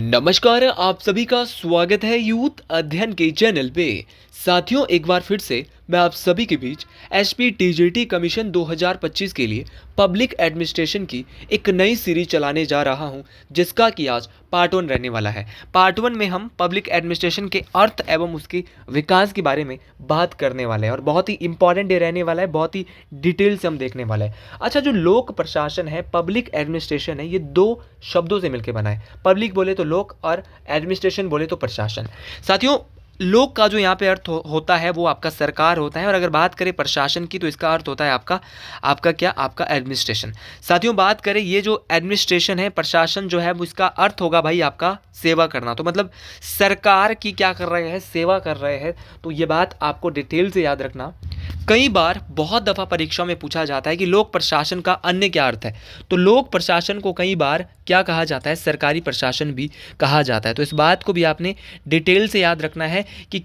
नमस्कार, आप सभी का स्वागत है यूथ अध्ययन के चैनल पे। साथियों, एक बार फिर से मैं आप सभी के बीच एसपी टीजीटी कमीशन 2025 के लिए पब्लिक एडमिनिस्ट्रेशन की एक नई सीरीज चलाने जा रहा हूं, जिसका कि आज पार्ट 1 रहने वाला है। पार्ट 1 में हम पब्लिक एडमिनिस्ट्रेशन के अर्थ एवं उसके विकास के बारे में बात करने वाले हैं और बहुत ही इंपॉर्टेंट डे रहने वाला है, बहुत ही डिटेल से हम देखने वाले हैं। अच्छा, जो लोक प्रशासन है, पब्लिक एडमिनिस्ट्रेशन है, ये दो शब्दों से मिलकर बना है। पब्लिक बोले तो लोक और एडमिनिस्ट्रेशन बोले तो प्रशासन। साथियों, लोक का जो यहाँ पे अर्थ होता है वो आपका सरकार होता है, और अगर बात करें प्रशासन की तो इसका अर्थ होता है आपका एडमिनिस्ट्रेशन। साथियों, बात करें ये जो एडमिनिस्ट्रेशन है, प्रशासन जो है वो इसका अर्थ होगा भाई आपका सेवा करना। तो मतलब सरकार की क्या कर रहे हैं, सेवा कर रहे हैं। तो ये बात आपको डिटेल से याद रखना। कई बार बहुत दफ़ा परीक्षा में पूछा जाता है कि लोक प्रशासन का अन्य क्या अर्थ है। तो लोक प्रशासन को कई बार क्या कहा जाता है, सरकारी प्रशासन भी कहा जाता है। तो इस बात को भी आपने डिटेल से याद रखना है कि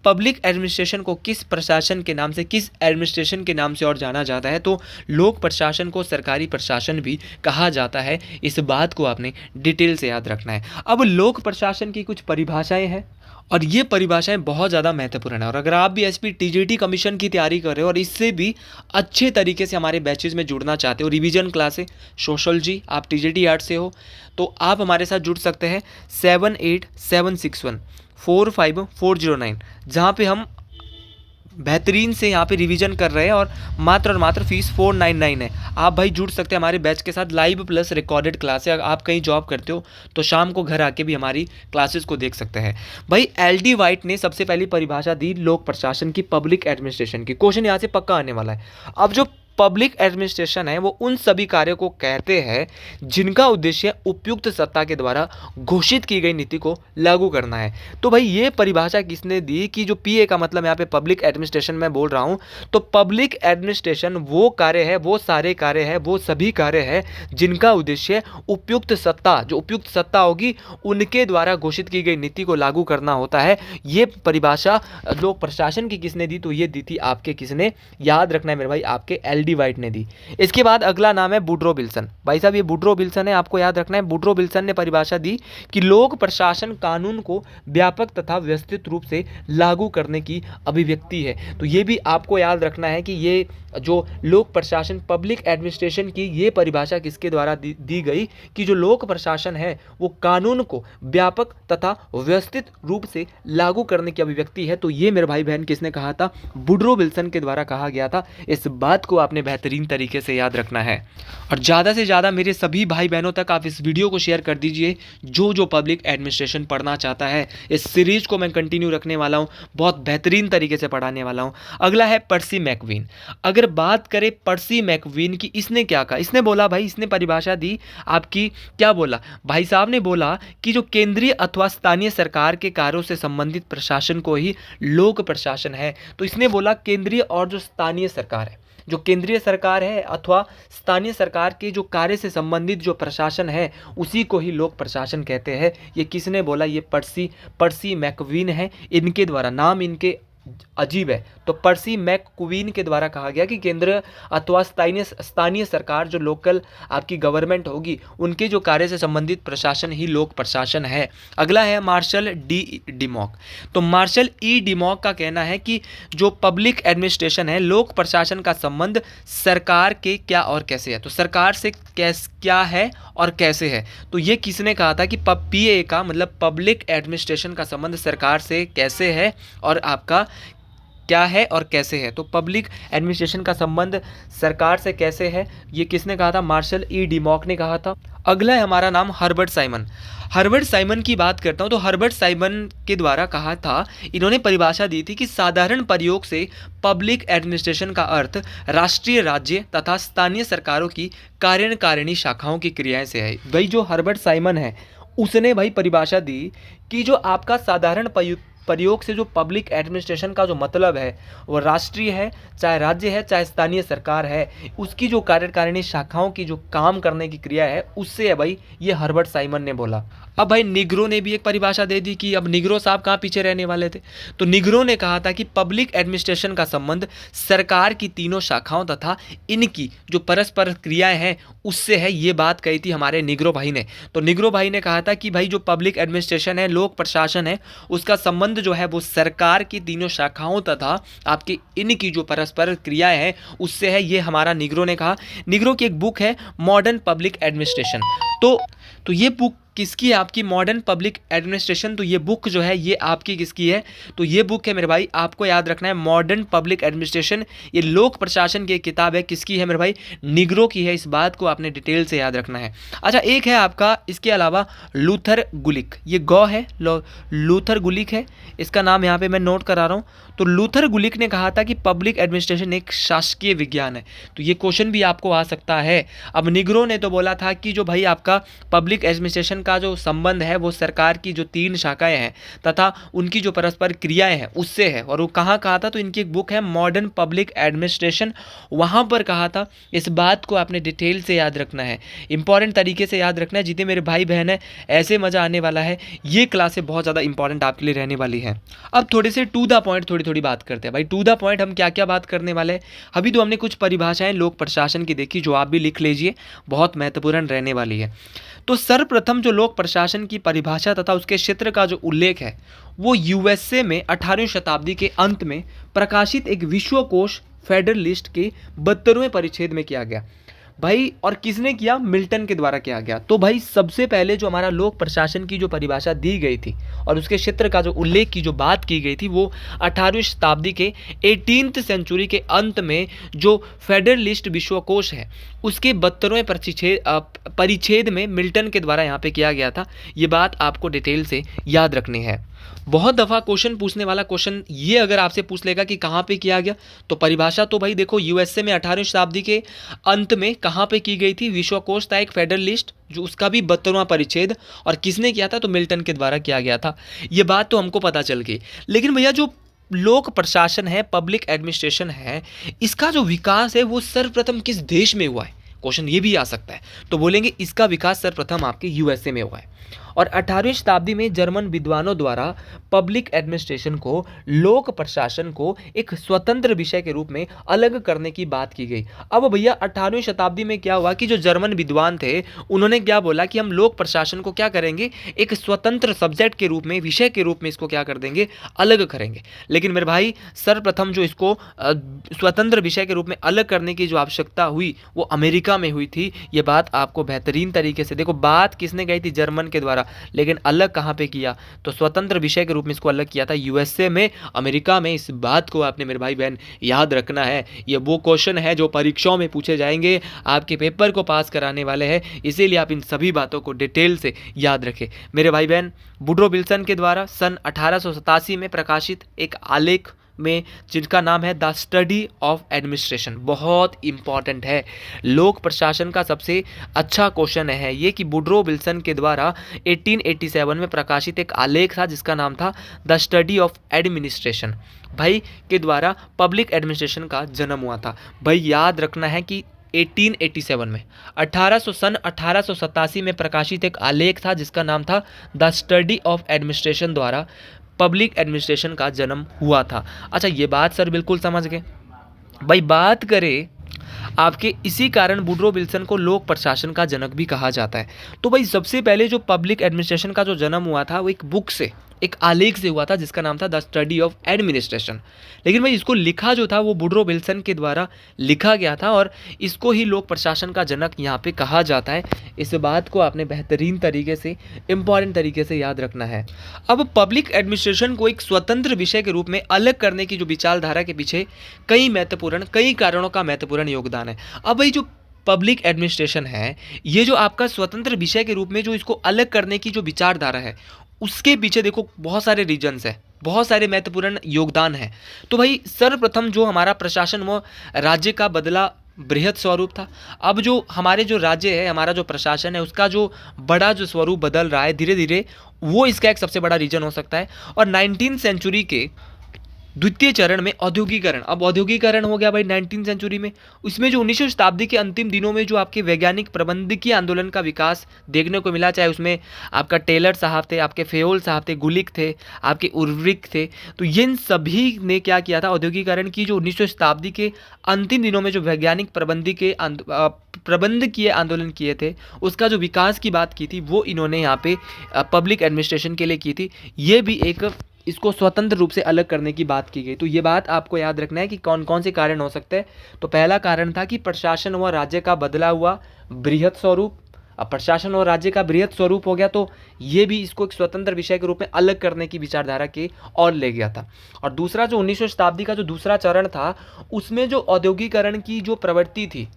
पब्लिक एडमिनिस्ट्रेशन को किस प्रशासन के नाम से, किस एडमिनिस्ट्रेशन के नाम से और जाना जाता है। तो लोक प्रशासन को सरकारी प्रशासन भी कहा जाता है। इस बात को आपने डिटेल से याद रखना है। अब लोक प्रशासन की कुछ परिभाषाएं हैं और ये परिभाषाएं बहुत ज़्यादा महत्वपूर्ण है। और अगर आप भी एसपी टीजीटी कमीशन की तैयारी कर रहे हो और इससे भी अच्छे तरीके से हमारे बैचेज में जुड़ना चाहते हो, रिवीजन क्लासेस, सोशोलॉजी, आप टीजीटी आर्ट से हो तो आप हमारे साथ जुड़ सकते हैं 7876145409, जहाँ पे हम बेहतरीन से यहाँ पे रिवीजन कर रहे हैं और मात्र फीस 499 है। आप भाई जुड़ सकते हैं हमारे बैच के साथ। लाइव प्लस रिकॉर्डेड क्लास है। आप कहीं जॉब करते हो तो शाम को घर आके भी हमारी क्लासेस को देख सकते हैं। भाई एलडी वाइट ने सबसे पहली परिभाषा दी लोक प्रशासन की, पब्लिक एडमिनिस्ट्रेशन की। क्वेश्चन यहाँ से पक्का आने वाला है। अब जो पब्लिक एडमिनिस्ट्रेशन है वो उन सभी कार्यों को कहते हैं जिनका उद्देश्य उपयुक्त सत्ता के द्वारा घोषित की गई नीति को लागू करना है। तो भाई ये परिभाषा किसने दी कि जो पीए का मतलब यहाँ पे पब्लिक एडमिनिस्ट्रेशन में बोल रहा हूँ, तो पब्लिक एडमिनिस्ट्रेशन वो कार्य है, वो सारे कार्य है, वो सभी कार्य है जिनका उद्देश्य उपयुक्त सत्ता, जो उपयुक्त सत्ता होगी उनके द्वारा घोषित की गई नीति को लागू करना होता है। ये परिभाषा लोक प्रशासन की किसने दी, तो ये दी थी आपके किसने, याद रखना है मेरे भाई, आपके एलडी वाइट ने दी। इसके बाद अगला नाम है वुड्रो विल्सन। भाई साहब, ये वुड्रो विल्सन है, आपको याद रखना है। वुड्रो विल्सन ने परिभाषा दी कि लोक प्रशासन कानून को व्यापक तथा व्यवस्थित रूप से लागू करने की अभिव्यक्ति है। तो ये भी आपको याद रखना है कि ये जो लोक प्रशासन, पब्लिक एडमिनिस्ट्रेशन की ये परिभाषा किसके द्वारा दी गई कि जो लोक प्रशासन है वो कानून को व्यापक तथा व्यवस्थित रूप से लागू करने की अभिव्यक्ति है। तो ये मेरे भाई बहन किसने कहा था, वुड्रो विल्सन के द्वारा कहा गया था। इस बात को आपने बेहतरीन तरीके से याद रखना है और ज़्यादा से ज़्यादा मेरे सभी भाई बहनों तक आप इस वीडियो को शेयर कर दीजिए जो पब्लिक एडमिनिस्ट्रेशन पढ़ना चाहता है। इस सीरीज को मैं कंटिन्यू रखने वाला हूँ, बहुत बेहतरीन तरीके से पढ़ाने वाला हूँ। अगला है पर्सी मैकवीन। अगर बात करें पर्सी मैकवीन की, इसने क्या कहा, इसने बोला भाई, इसने परिभाषा दी आपकी, क्या बोला भाई साहब ने बोला कि जो केंद्रीय अथवा स्थानीय सरकार के कार्यों से संबंधित प्रशासन को ही लोक प्रशासन है। तो इसने बोला केंद्रीय और जो स्थानीय सरकार है, जो केंद्रीय सरकार है अथवा स्थानीय सरकार के जो कार्य से संबंधित जो प्रशासन है उसी को ही लोक प्रशासन कहते हैं। ये किसने बोला, ये पर्सी मैकवीन है। इनके द्वारा, नाम इनके अजीब है, तो पर्सी मैकक्वीन के द्वारा कहा गया कि केंद्र अथवा स्थानीय सरकार, जो लोकल आपकी गवर्नमेंट होगी, उनके जो कार्य से संबंधित प्रशासन ही लोक प्रशासन है। अगला है मार्शल डी डिमॉक। तो मार्शल ई डिमॉक का कहना है कि जो पब्लिक एडमिनिस्ट्रेशन है, लोक प्रशासन का संबंध सरकार के क्या और कैसे है। तो सरकार से क्या है और कैसे है। तो ये किसने कहा था कि पीए का मतलब पब्लिक एडमिनिस्ट्रेशन का संबंध सरकार से कैसे है और आपका क्या है और कैसे है। तो पब्लिक एडमिनिस्ट्रेशन का संबंध सरकार से कैसे है, ये किसने कहा था, मार्शल ई डिमॉक ने कहा था। अगला है हमारा नाम हर्बर्ट साइमन। हर्बर्ट साइमन की बात करता हूँ तो हर्बर्ट साइमन के द्वारा कहा था, इन्होंने परिभाषा दी थी कि साधारण प्रयोग से पब्लिक एडमिनिस्ट्रेशन का अर्थ राष्ट्रीय, राज्य तथा स्थानीय सरकारों की कार्यकारिणी शाखाओं की क्रियाएं से है। भाई जो हर्बर्ट साइमन है उसने भाई परिभाषा दी कि जो आपका साधारण प्रयोग से जो पब्लिक एडमिनिस्ट्रेशन का जो मतलब है वो राष्ट्रीय है, चाहे राज्य है, चाहे स्थानीय सरकार है, उसकी जो कार्यकारिणी शाखाओं की जो काम करने की क्रिया है उससे है भाई, ये हर्बर्ट साइमन ने बोला। अब भाई निग्रो ने भी एक परिभाषा दे दी कि अब निग्रो साहब कहाँ पीछे रहने वाले थे। तो निग्रो ने कहा था कि पब्लिक एडमिनिस्ट्रेशन का संबंध सरकार की तीनों शाखाओं तथा इनकी जो परस्पर क्रियाएं हैं उससे है, ये बात कही थी हमारे निग्रो भाई ने। तो निग्रो भाई ने कहा था कि भाई जो पब्लिक एडमिनिस्ट्रेशन है, लोक प्रशासन है, उसका संबंध जो है वो सरकार की तीनों शाखाओं तथा आपकी इनकी जो परस्पर क्रियाएं हैं उससे है, ये हमारा निग्रो ने कहा। निग्रो की एक बुक है मॉडर्न पब्लिक एडमिनिस्ट्रेशन। तो ये बुक किसकी है? आपकी मॉडर्न पब्लिक एडमिनिस्ट्रेशन। तो ये बुक जो है ये आपकी किसकी है? तो ये बुक है मेरे भाई, आपको याद रखना है, मॉडर्न पब्लिक एडमिनिस्ट्रेशन। ये लोक प्रशासन की एक किताब है, किसकी है मेरे भाई? निग्रो की है। इस बात को आपने डिटेल से याद रखना है। अच्छा, एक है आपका इसके अलावा लूथर गुलिक, ये गौ है, लूथर गुलिक है, इसका नाम यहाँ पे मैं नोट करा रहा हूँ। तो लूथर गुलिक ने कहा था कि पब्लिक एडमिनिस्ट्रेशन एक शासकीय विज्ञान है। तो ये क्वेश्चन भी आपको आ सकता है। अब निग्रो ने तो बोला था कि जो भाई आपका पब्लिक एडमिनिस्ट्रेशन का जो संबंध है वो सरकार की जो तीन शाखाएं हैं तथा उनकी जो परस्पर क्रियाएं हैं उससे है। और वो कहाँ कहा था? तो इनकी एक बुक है मॉडर्न पब्लिक एडमिनिस्ट्रेशन, वहाँ पर कहा था। इस बात को आपने डिटेल से याद रखना है, इंपॉर्टेंट तरीके से याद रखना है। जितने मेरे भाई बहन है, ऐसे मज़ा आने वाला है, ये क्लासें बहुत ज़्यादा इंपॉर्टेंट आपके लिए रहने वाली है। अब थोड़े से टू द पॉइंट थोड़ी बात करते हैं भाई। टू द पॉइंट हम क्या क्या बात करने वाले हैं? अभी तो हमने कुछ परिभाषाएं लोक प्रशासन की देखी, जो आप भी लिख लीजिए, बहुत महत्वपूर्ण रहने वाली है। तो सर्वप्रथम जो लोक प्रशासन की परिभाषा तथा उसके क्षेत्र का जो उल्लेख है वो यूएसए में 18वीं शताब्दी के अंत में प्रकाशित एक विश्वकोश फेडरलिस्ट के 72वें परिच्छेद में किया गया भाई। और किसने किया? मिल्टन के द्वारा किया गया। तो भाई सबसे पहले जो हमारा लोक प्रशासन की जो परिभाषा दी गई थी और उसके क्षेत्र का जो उल्लेख की जो बात की गई थी वो 18वीं शताब्दी के 18th सेंचुरी के अंत में जो फेडरलिस्ट विश्वकोश है उसके 72वें परिच्छेद में मिल्टन के द्वारा यहाँ पे किया गया था। ये बात आपको डिटेल से याद रखनी है। बहुत दफ़ा क्वेश्चन पूछने वाला क्वेश्चन ये अगर आपसे पूछ लेगा कि कहाँ पे किया गया, तो परिभाषा तो भाई देखो यूएसए में 18वीं शताब्दी के अंत में कहाँ पे की गई थी? विश्वकोश था एक फेडरलिस्ट, जो उसका भी 72वां परिच्छेद, और किसने किया था? तो मिल्टन के द्वारा किया गया था। ये बात तो हमको पता चल गई। लेकिन भैया जो लोक प्रशासन है, पब्लिक एडमिनिस्ट्रेशन है, इसका जो विकास है वो सर्वप्रथम किस देश में हुआ है? क्वेश्चन ये भी आ सकता है। तो बोलेंगे इसका विकास सर्वप्रथम आपके यूएसए में हुआ है। और 18वीं शताब्दी में जर्मन विद्वानों द्वारा पब्लिक एडमिनिस्ट्रेशन को, लोक प्रशासन को एक स्वतंत्र विषय के रूप में अलग करने की बात की गई। अब भैया 18वीं शताब्दी में क्या हुआ कि जो जर्मन विद्वान थे उन्होंने क्या बोला कि हम लोक प्रशासन को क्या करेंगे? एक स्वतंत्र सब्जेक्ट के रूप में, विषय के रूप में इसको क्या कर देंगे? अलग करेंगे। लेकिन मेरे भाई सर्वप्रथम जो इसको स्वतंत्र विषय के रूप में अलग करने की जो आवश्यकता हुई वो अमेरिका में हुई थी। ये बात आपको बेहतरीन तरीके से देखो, बात किसने कही थी? जर्मन के द्वारा। लेकिन अलग कहाँ पे किया? तो स्वतंत्र विषय के रूप में इसको अलग किया था यूएसए में, अमेरिका में। इस बात को आपने मेरे भाई बहन याद रखना है। ये वो क्वेश्चन है जो परीक्षाओं में पूछे जाएंगे, आपके पेपर को पास कराने वाले हैं, इसीलिए आप इन सभी बातों को डिटेल से याद रखें मेरे भाई बहन। वुड्रो विल्सन के द्वारा सन 1887 में प्रकाशित एक आलेख में, जिनका नाम है द स्टडी ऑफ एडमिनिस्ट्रेशन, बहुत इंपॉर्टेंट है, लोक प्रशासन का सबसे अच्छा क्वेश्चन है ये, कि वुड्रो विल्सन के द्वारा 1887 में प्रकाशित एक आलेख था जिसका नाम था द स्टडी ऑफ एडमिनिस्ट्रेशन भाई के द्वारा पब्लिक एडमिनिस्ट्रेशन का जन्म हुआ था। भाई याद रखना है कि 1887 में 1887 में प्रकाशित एक आलेख था जिसका नाम था द स्टडी ऑफ एडमिनिस्ट्रेशन द्वारा पब्लिक एडमिनिस्ट्रेशन का जन्म हुआ था। अच्छा, ये बात सर बिल्कुल समझ गए भाई। बात करें आपके, इसी कारण वुड्रो विल्सन को लोक प्रशासन का जनक भी कहा जाता है। तो भाई सबसे पहले जो पब्लिक एडमिनिस्ट्रेशन का जो जन्म हुआ था वो एक बुक से, एक आलेख से हुआ था जिसका नाम था द स्टडी ऑफ एडमिनिस्ट्रेशन। लेकिन भाई इसको लिखा जो था वो वुड्रो विल्सन के द्वारा लिखा गया था और इसको ही लोक प्रशासन का जनक यहाँ पे कहा जाता है। इस बात को आपने बेहतरीन तरीके से, इंपॉर्टेंट तरीके से याद रखना है। अब पब्लिक एडमिनिस्ट्रेशन को एक स्वतंत्र विषय के रूप में अलग करने की जो विचारधारा के पीछे कई कारणों का महत्वपूर्ण योगदान है। अब भाई जो पब्लिक एडमिनिस्ट्रेशन है, ये जो आपका स्वतंत्र विषय के रूप में जो इसको अलग करने की जो विचारधारा है उसके पीछे देखो बहुत सारे रीजन्स हैं, बहुत सारे महत्वपूर्ण योगदान है। तो भाई सर्वप्रथम जो हमारा प्रशासन वो राज्य का बदला बृहत स्वरूप था। अब जो हमारे जो राज्य है, हमारा जो प्रशासन है, उसका जो बड़ा जो स्वरूप बदल रहा है धीरे धीरे, वो इसका एक सबसे बड़ा रीजन हो सकता है। और 19th सेंचुरी के द्वितीय चरण में औद्योगिकरण, अब औद्योगिकरण हो गया भाई 19th सेंचुरी में। उसमें जो 19वीं शताब्दी के अंतिम दिनों में जो आपके वैज्ञानिक प्रबंधकीय आंदोलन का विकास देखने को मिला, चाहे उसमें आपका टेलर साहब थे, आपके फेयोल साहब थे, गुलिक थे, आपके उर्वरिक थे, तो इन सभी ने क्या किया था, औद्योगिकरण की जो 19वीं शताब्दी के अंतिम दिनों में जो वैज्ञानिक प्रबंधकीय आंदोलन किए थे, उसका जो विकास की बात की थी, वो इन्होंने यहाँ पे पब्लिक एडमिनिस्ट्रेशन के लिए की थी। ये भी एक इसको स्वतंत्र रूप से अलग करने की बात की गई। तो ये बात आपको याद रखना है कि कौन कौन से कारण हो सकते हैं। तो पहला कारण था कि प्रशासन व राज्य का बदला हुआ बृहत स्वरूप। अब प्रशासन और राज्य का बृहत स्वरूप हो गया, तो ये भी इसको एक स्वतंत्र विषय के रूप में अलग करने की विचारधारा के और ले गया था। और दूसरा, जो 19वीं शताब्दी का जो दूसरा चरण था, उसमें जो औद्योगिकरण की जो प्रवृत्ति थी,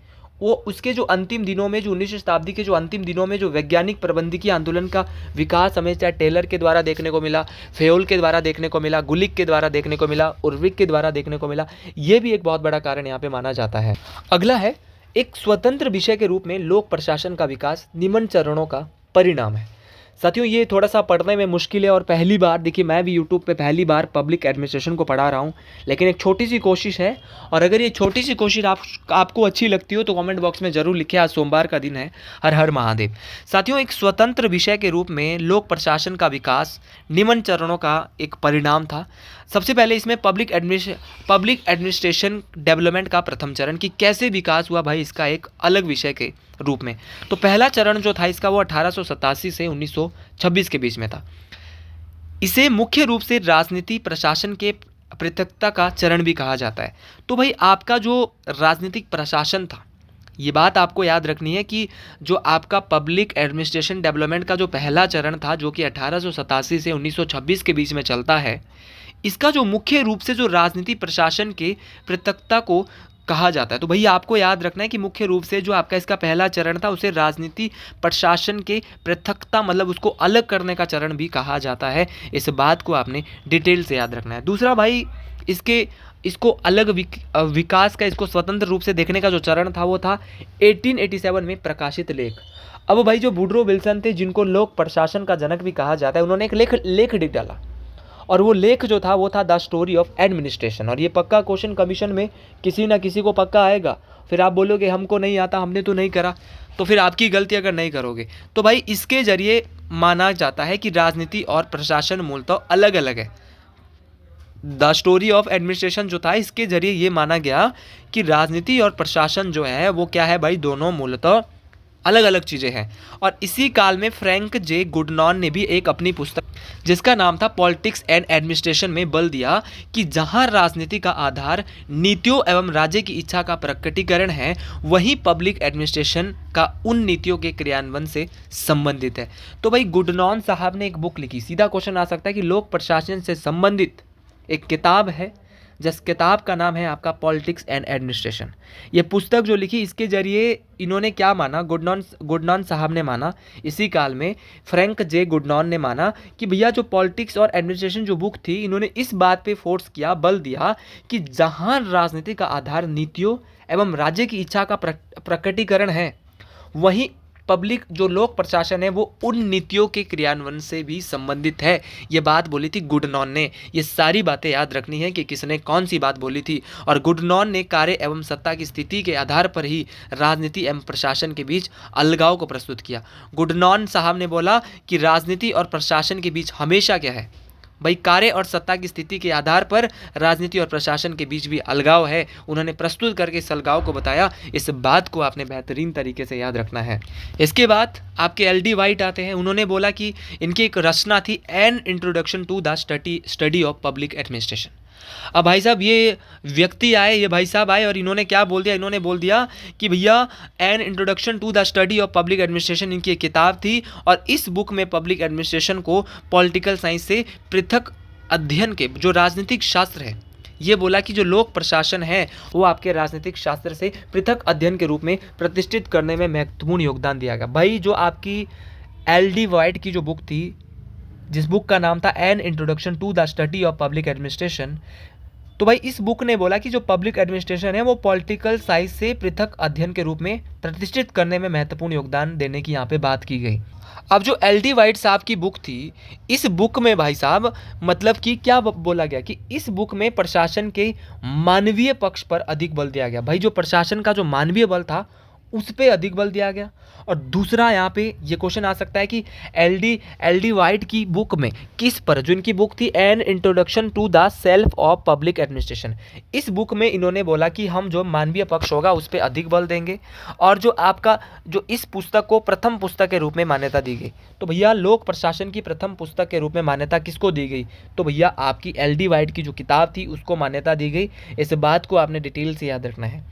वो उसके जो अंतिम दिनों में, जो 19वीं शताब्दी के जो अंतिम दिनों में जो वैज्ञानिक प्रबंधकीय आंदोलन का विकास हमें चाहे टेलर के द्वारा देखने को मिला, फेयोल के द्वारा देखने को मिला, गुलिक के द्वारा देखने को मिला, उर्विक के द्वारा देखने को मिला, ये भी एक बहुत बड़ा कारण यहाँ पे माना जाता है। अगला है, एक स्वतंत्र विषय के रूप में लोक प्रशासन का विकास निम्न चरणों का परिणाम है। साथियों, ये थोड़ा सा पढ़ने में मुश्किल है और पहली बार, देखिए मैं भी यूट्यूब पे पहली बार पब्लिक एडमिनिस्ट्रेशन को पढ़ा रहा हूँ, लेकिन एक छोटी सी कोशिश है। और अगर ये छोटी सी कोशिश आपको अच्छी लगती हो तो कमेंट बॉक्स में ज़रूर लिखें। आज सोमवार का दिन है। हर हर महादेव। साथियों, एक स्वतंत्र विषय के रूप में लोक प्रशासन का विकास निम्न चरणों का एक परिणाम था। सबसे पहले इसमें पब्लिक एडमिनिस्ट्रेशन डेवलपमेंट का प्रथम चरण, कि कैसे विकास हुआ भाई, इसका एक अलग विषय के रूप में। तो पहला चरण जो था इसका, वो 1887 से 1926 के बीच में था। इसे मुख्य रूप से राजनीति प्रशासन के पृथकता का चरण भी कहा जाता है। तो भाई आपका जो राजनीतिक प्रशासन था, ये बात आपको याद रखनी है कि जो आपका पब्लिक एडमिनिस्ट्रेशन डेवलपमेंट का जो पहला चरण था, जो कि 1887 से 1926 के बीच में चलता है, इसका जो मुख्य रूप से जो राजनीति प्रशासन के पृथकता को कहा जाता है। तो भैया आपको याद रखना है कि मुख्य रूप से जो आपका इसका पहला चरण था, उसे राजनीति प्रशासन के पृथकता, मतलब उसको अलग करने का चरण भी कहा जाता है। इस बात को आपने डिटेल से याद रखना है। दूसरा भाई, इसको अलग विकास का, इसको स्वतंत्र रूप से देखने का जो चरण था, वो था 1887 में प्रकाशित लेख। अब भाई जो वुडरो विल्सन थे, जिनको लोक प्रशासन का जनक भी कहा जाता है, उन्होंने एक लेख लिख डाला, और वो लेख जो था वो था द स्टोरी ऑफ एडमिनिस्ट्रेशन। और ये पक्का क्वेश्चन कमीशन में किसी ना किसी को पक्का आएगा। फिर आप बोलोगे हमको नहीं आता, हमने तो नहीं करा, तो फिर आपकी गलती अगर नहीं करोगे। तो भाई इसके जरिए माना जाता है कि राजनीति और प्रशासन मूलतः अलग अलग है। द स्टोरी ऑफ एडमिनिस्ट्रेशन जो था, इसके जरिए ये माना गया कि राजनीति और प्रशासन जो है वो क्या है भाई, दोनों मूलतः अलग अलग चीज़ें हैं। और इसी काल में फ्रैंक जे गुडनॉन ने भी एक अपनी पुस्तक, जिसका नाम था पॉलिटिक्स एंड एडमिनिस्ट्रेशन, में बल दिया कि जहां राजनीति का आधार नीतियों एवं राज्य की इच्छा का प्रकटीकरण है, वहीं पब्लिक एडमिनिस्ट्रेशन का उन नीतियों के क्रियान्वयन से संबंधित है। तो भाई गुडनॉन साहब ने एक बुक लिखी। सीधा क्वेश्चन आ सकता है कि लोक प्रशासन से संबंधित एक किताब है, जिस किताब का नाम है आपका पॉलिटिक्स एंड एडमिनिस्ट्रेशन। ये पुस्तक जो लिखी, इसके जरिए इन्होंने क्या माना, गुडनॉन साहब ने माना, इसी काल में फ्रैंक जे गुडनॉन ने माना कि भैया जो पॉलिटिक्स और एडमिनिस्ट्रेशन जो बुक थी, इन्होंने इस बात पे फोर्स किया, बल दिया कि जहां राजनीति का आधार नीतियों एवं राज्य की इच्छा का प्रकटीकरण है, वहीं पब्लिक जो लोक प्रशासन है वो उन नीतियों के क्रियान्वयन से भी संबंधित है। ये बात बोली थी गुडनॉन ने। ये सारी बातें याद रखनी है कि किसने कौन सी बात बोली थी। और गुडनॉन ने कार्य एवं सत्ता की स्थिति के आधार पर ही राजनीति एवं प्रशासन के बीच अलगाव को प्रस्तुत किया। गुडनॉन साहब ने बोला कि राजनीति और प्रशासन के बीच हमेशा क्या है भाई, कार्य और सत्ता की स्थिति के आधार पर राजनीति और प्रशासन के बीच भी अलगाव है। उन्होंने प्रस्तुत करके इस अलगाव को बताया। इस बात को आपने बेहतरीन तरीके से याद रखना है। इसके बाद आपके एल.डी. वाइट आते हैं। उन्होंने बोला कि इनकी एक रचना थी an introduction to the study of public administration. अब भाई साहब ये व्यक्ति आए, ये भाई साहब आए और इन्होंने क्या बोल दिया, इन्होंने बोल दिया कि भैया an introduction to the study of public administration इनकी एक किताब थी, और इस बुक में पब्लिक एडमिनिस्ट्रेशन को पॉलिटिकल साइंस से पृथक अध्ययन के, जो राजनीतिक शास्त्र है, ये बोला कि जो लोक प्रशासन है वो आपके राजनीतिक शास्त्र से पृथक अध्ययन के रूप में प्रतिष्ठित करने में महत्वपूर्ण योगदान दिया गया। भाई जो आपकी एल.डी. वाइट की जो बुक थी, जिस बुक का नाम था an introduction to the study of public administration, तो भाई इस बुक ने बोला कि जो पब्लिक एडमिनिस्ट्रेशन है वो पॉलिटिकल साइंस से पृथक अध्ययन के रूप में प्रतिष्ठित करने में महत्वपूर्ण योगदान देने की यहाँ पे बात की गई। अब जो एल डी वाइट साहब की बुक थी, इस बुक में भाई साहब मतलब कि क्या बोला गया कि इस बुक में प्रशासन के मानवीय पक्ष पर अधिक बल दिया गया। भाई जो प्रशासन का जो मानवीय बल था उस पे अधिक बल दिया गया। और दूसरा यहाँ पे ये क्वेश्चन आ सकता है कि एल डी वाइट की बुक में किस पर, जो इनकी बुक थी an introduction to the self of public administration, इस बुक में इन्होंने बोला कि हम जो मानवीय पक्ष होगा उस पर अधिक बल देंगे। और जो आपका जो इस पुस्तक को प्रथम पुस्तक के रूप में मान्यता दी गई, तो भैया लोक प्रशासन की प्रथम पुस्तक के रूप में मान्यता किसको दी गई, तो भैया आपकी एल डी वाइट की जो किताब थी उसको मान्यता दी गई। इस बात को आपने डिटेल से याद रखना है।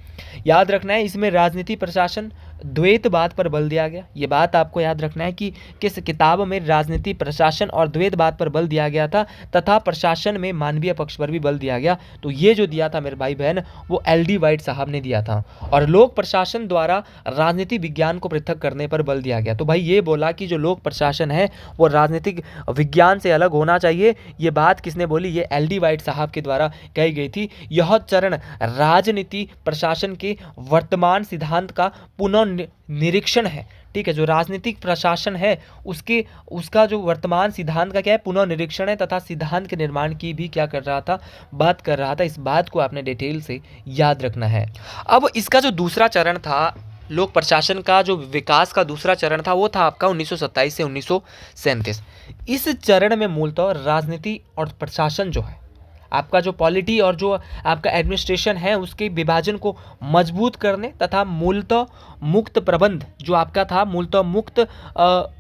याद रखना है इसमें राजनीति प्रशासन द्वैतवाद पर बल दिया गया। ये बात आपको याद रखना है कि किस किताब में राजनीति प्रशासन और द्वैतवाद पर बल दिया गया था तथा प्रशासन में मानवीय पक्ष पर भी बल दिया गया। तो ये जो दिया था मेरे भाई बहन वो एल डी वाइट साहब ने दिया था। और लोक प्रशासन द्वारा राजनीति विज्ञान को पृथक करने पर बल दिया गया। तो भाई ये बोला कि जो लोक प्रशासन है वो राजनीतिक विज्ञान से अलग होना चाहिए। ये बात किसने बोली, ये एल डी वाइट साहब के द्वारा कही गई थी। यह चरण राजनीति प्रशासन के वर्तमान सिद्धांत का पुनः निरीक्षण है। ठीक है, जो राजनीतिक प्रशासन है उसका जो वर्तमान सिद्धांत का क्या है, पुनः निरीक्षण है तथा सिद्धांत के निर्माण की भी क्या कर रहा था, बात कर रहा था। इस बात को आपने डिटेल से याद रखना है। अब इसका जो दूसरा चरण था, लोक प्रशासन का जो विकास का दूसरा चरण था वो था आपका 1927 से 1937। इस चरण में मूलतः राजनीति और प्रशासन जो है आपका जो पॉलिटी और जो आपका एडमिनिस्ट्रेशन है उसके विभाजन को मजबूत करने तथा मूलतः मुक्त प्रबंध जो आपका था, मूलतः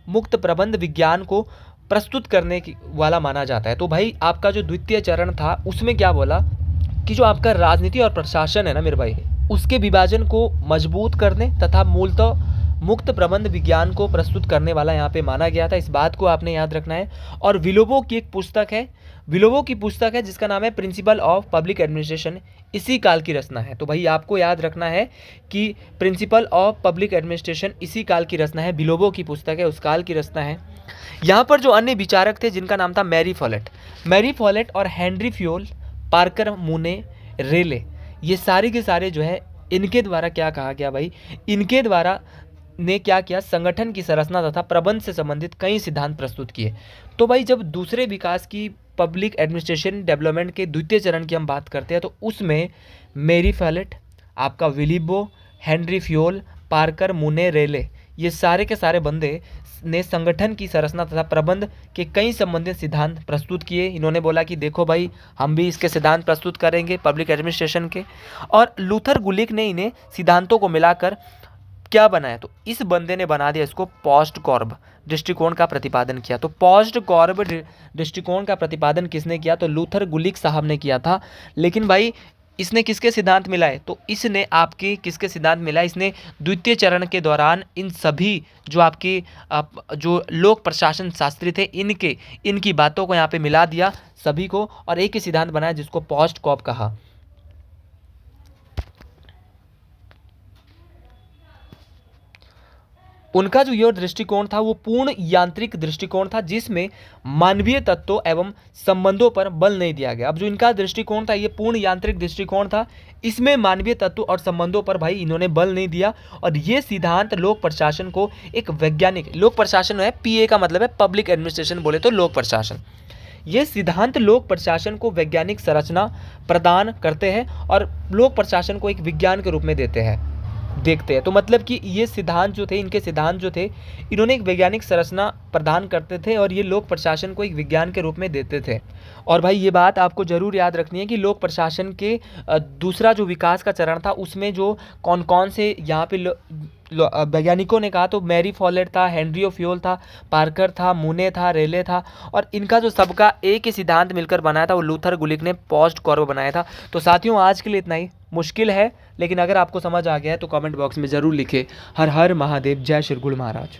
मुक्त प्रबंध विज्ञान को प्रस्तुत करने की वाला माना जाता है। तो भाई आपका जो द्वितीय चरण था उसमें क्या बोला कि जो आपका राजनीति और प्रशासन है ना मेरे भाई, उसके विभाजन को मजबूत करने तथा मूलतः मुक्त प्रबंध विज्ञान को प्रस्तुत करने वाला यहाँ पे माना गया था। इस बात को आपने याद रखना है। और विलोबो की एक पुस्तक है, विलोबो की पुस्तक है जिसका नाम है प्रिंसिपल ऑफ पब्लिक एडमिनिस्ट्रेशन, इसी काल की रचना है। तो भाई आपको याद रखना है कि प्रिंसिपल ऑफ पब्लिक एडमिनिस्ट्रेशन इसी काल की रचना है, विलोबो की पुस्तक है, उस काल की रचना है। यहाँ पर जो अन्य विचारक थे जिनका नाम था मैरी फॉलेट और हेनरी फ्योल, पार्कर, मुने, रेले, ये सारे के सारे जो है इनके द्वारा क्या कहा गया भाई, इनके द्वारा ने क्या किया, संगठन की संरचना तथा प्रबंध से संबंधित कई सिद्धांत प्रस्तुत किए। तो भाई जब दूसरे विकास की पब्लिक एडमिनिस्ट्रेशन डेवलपमेंट के द्वितीय चरण की हम बात करते हैं तो उसमें मैरी फॉलेट, आपका विलिबो, हेनरी फ्योल, पार्कर, मुने, रेले, ये सारे के सारे बंदे ने संगठन की संरचना तथा प्रबंध के कई संबंधित सिद्धांत प्रस्तुत किए। इन्होंने बोला कि देखो भाई हम भी इसके सिद्धांत प्रस्तुत करेंगे पब्लिक एडमिनिस्ट्रेशन के। और लूथर गुलिक ने इन्हें सिद्धांतों को मिलाकर क्या बनाया, तो इस बंदे ने बना दिया इसको पोस्ट कॉर्ब दृष्टिकोण का प्रतिपादन किया। तो पोस्ट कॉर्ब दृष्टिकोण का प्रतिपादन किसने किया, तो लूथर गुलिक साहब ने किया था। लेकिन भाई इसने किसके सिद्धांत मिलाए, तो इसने आपके किसके सिद्धांत मिलाए, इसने द्वितीय चरण के दौरान इन सभी जो आपके जो लोक प्रशासन शास्त्री थे इनकी बातों को यहाँ पे मिला दिया सभी को और एक ही सिद्धांत बनाया जिसको पोस्ट कॉर्ब कहा। उनका जो यह दृष्टिकोण था वो पूर्ण यांत्रिक दृष्टिकोण था जिसमें मानवीय तत्वों एवं संबंधों पर बल नहीं दिया गया। अब जो इनका दृष्टिकोण था ये पूर्ण यांत्रिक दृष्टिकोण था, इसमें मानवीय तत्व और संबंधों पर भाई इन्होंने बल नहीं दिया। और ये सिद्धांत लोक प्रशासन को एक वैज्ञानिक, लोक प्रशासन है पीए का मतलब है पब्लिक एडमिनिस्ट्रेशन बोले तो लोक प्रशासन, ये सिद्धांत लोक प्रशासन को वैज्ञानिक संरचना प्रदान करते हैं और लोक प्रशासन को एक विज्ञान के रूप में देखते हैं। तो मतलब कि ये सिद्धांत जो थे, इनके सिद्धांत जो थे, इन्होंने एक वैज्ञानिक संरचना प्रदान करते थे और ये लोक प्रशासन को एक विज्ञान के रूप में देते थे। और भाई ये बात आपको जरूर याद रखनी है कि लोक प्रशासन के दूसरा जो विकास का चरण था उसमें जो कौन कौन से यहाँ पे वैज्ञानिकों ने कहा, तो मैरी फॉलेट था, हेनरी फ्योल था, पार्कर था, मुने था, रेले था और इनका जो सबका एक ही सिद्धांत मिलकर बनाया था वो लूथर गुलिक ने पोस्ट कॉर्ब बनाया था। तो साथियों आज के लिए इतना ही, मुश्किल है लेकिन अगर आपको समझ आ गया है तो कमेंट बॉक्स में ज़रूर लिखें। हर हर महादेव, जय श्री गुरु महाराज।